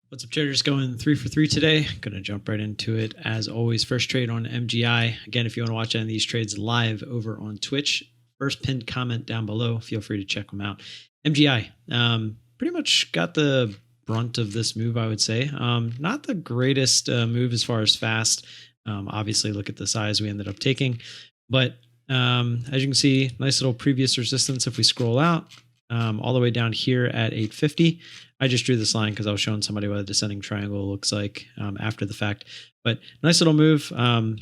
What's up, traders? Going 3 for 3 today. Going to jump right into it. As always, first trade on MGI. Again, if you want to watch any of these trades live over on Twitch, first pinned comment down below. Feel free to check them out. MGI pretty much got the brunt of this move, I would say. Not the greatest move as far as fast. Obviously, look at the size we ended up taking. But as you can see, nice little previous resistance if we scroll out. All the way down here at 850. I just drew this line because I was showing somebody what a descending triangle looks like after the fact. But nice little move. I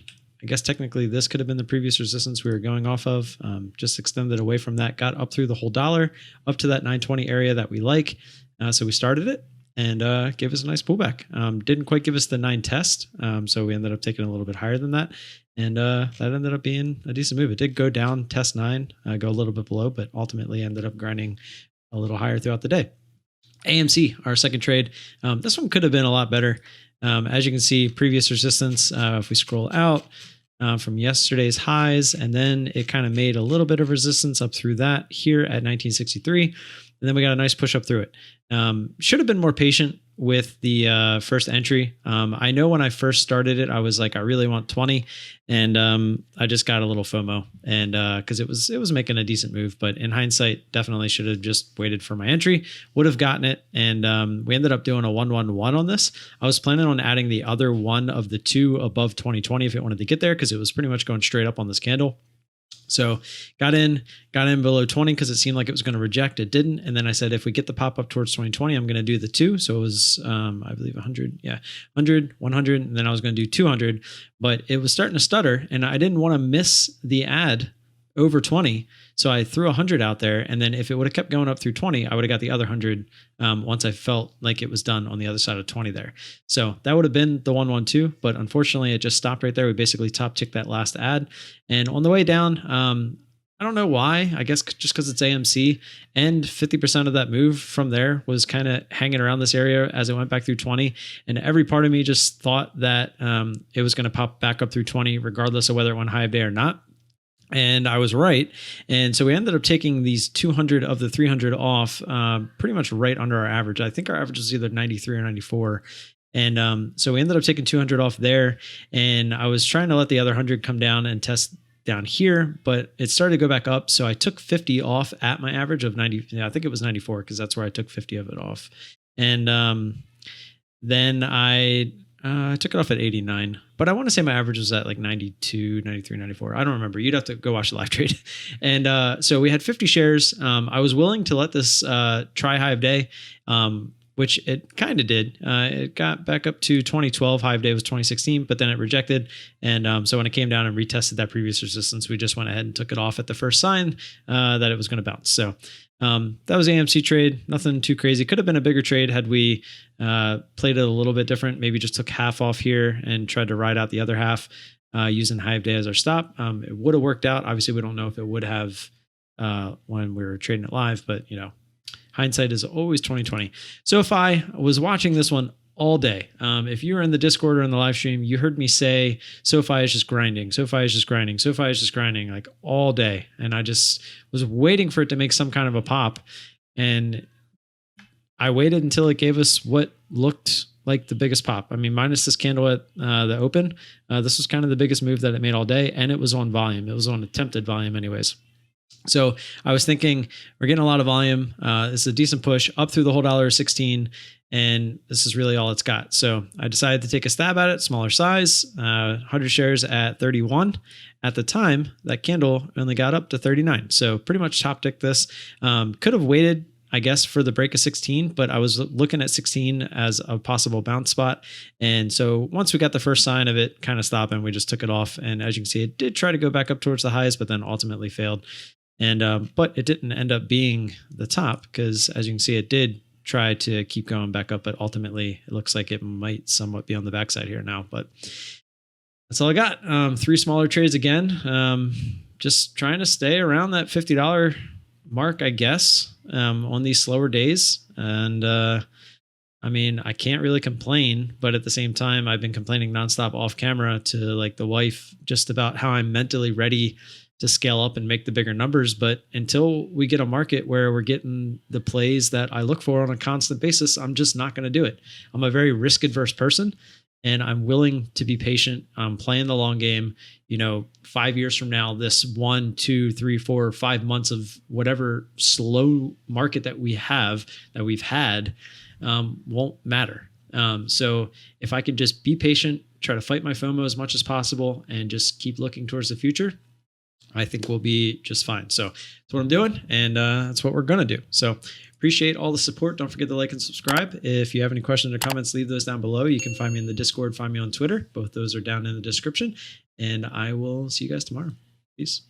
guess technically this could have been the previous resistance we were going off of. Just extended away from that, got up through the whole dollar, up to that 920 area that we like. So we started it and gave us a nice pullback. Didn't quite give us the 9 test. So we ended up taking a little bit higher than that. And that ended up being a decent move. It did go down, test 9, go a little bit below, but ultimately ended up grinding a little higher throughout the day. AMC, our second trade. This one could have been a lot better. As you can see, previous resistance, if we scroll out from yesterday's highs, and then it kind of made a little bit of resistance up through that here at 1963. And then we got a nice push up through it. Should have been more patient with the first entry. I know when I first started it, I was like, I really want 20. And I just got a little FOMO and because it was making a decent move. But in hindsight, definitely should have just waited for my entry, would have gotten it. And we ended up doing a 111 on this. I was planning on adding the other one of the two above 2020 if it wanted to get there, because it was pretty much going straight up on this candle. So got in below 20 because it seemed like it was going to reject. It didn't. And then I said, if we get the pop up towards 2020, I'm going to do the 2. So it was, I believe 100. Yeah. 100, 100. And then I was going to do 200, but it was starting to stutter and I didn't want to miss the ad over 20. So I threw 100 out there. And then if it would have kept going up through 20, I would have got the other 100 once I felt like it was done on the other side of 20 there. So that would have been the 112, but unfortunately it just stopped right there. We basically top ticked that last ad. And on the way down, I don't know why, I guess just because it's AMC, and 50% of that move from there was kind of hanging around this area as it went back through 20. And every part of me just thought that it was going to pop back up through 20, regardless of whether it went high of day or not. And I was right. And so we ended up taking these 200 of the 300 off pretty much right under our average. I think our average was either 93 or 94. And so we ended up taking 200 off there. And I was trying to let the other 100 come down and test down here, but it started to go back up. So I took 50 off at my average of 90. Yeah, I think it was 94 because that's where I took 50 of it off. And then I took it off at 89, but I want to say my average was at like 92, 93, 94. I don't remember. You'd have to go watch the live trade. And so we had 50 shares. I was willing to let this try high of day, which it kind of did. It got back up to 2012. High of day was 2016, but then it rejected. And so when it came down and retested that previous resistance, we just went ahead and took it off at the first sign that it was going to bounce. So that was AMC trade. Nothing too crazy. Could have been a bigger trade had we played it a little bit different. Maybe just took half off here and tried to ride out the other half using high of day as our stop. It would have worked out. Obviously, we don't know if it would have when we were trading it live, but you know, hindsight is always 2020. So if I was watching this one all day, if you were in the Discord or in the live stream, you heard me say SOFI is just grinding, SOFI is just grinding, SOFI is just grinding, like all day. And I just was waiting for it to make some kind of a pop. And I waited until it gave us what looked like the biggest pop. I mean, minus this candle at the open, this was kind of the biggest move that it made all day. And it was on volume. It was on attempted volume anyways. So I was thinking we're getting a lot of volume. It's a decent push up through the whole $1.16, and this is really all it's got. So I decided to take a stab at it, smaller size, 100 shares at 31. At the time, that candle only got up to 39. So pretty much top ticked this. Could have waited, I guess, for the break of 16, but I was looking at 16 as a possible bounce spot. And so once we got the first sign of it kind of stopping, we just took it off. And as you can see, it did try to go back up towards the highs, but then ultimately failed. And but it didn't end up being the top because, as you can see, it did try to keep going back up, but ultimately it looks like it might somewhat be on the backside here now. But that's all I got. 3 smaller trades again. Just trying to stay around that $50 mark, I guess, on these slower days. And I mean, I can't really complain, but at the same time, I've been complaining nonstop off camera to like the wife just about how I'm mentally ready to scale up and make the bigger numbers. But until we get a market where we're getting the plays that I look for on a constant basis, I'm just not going to do it. I'm a very risk adverse person, and I'm willing to be patient. I'm playing the long game. 5 years from now, this 1, 2, 3, 4, 5 months of whatever slow market that we've had won't matter. So if I could just be patient, try to fight my FOMO as much as possible, and just keep looking towards the future, I think we'll be just fine. So that's what I'm doing, and that's what we're going to do. So appreciate all the support. Don't forget to like and subscribe. If you have any questions or comments, leave those down below. You can find me in the Discord, find me on Twitter. Both those are down in the description, and I will see you guys tomorrow. Peace.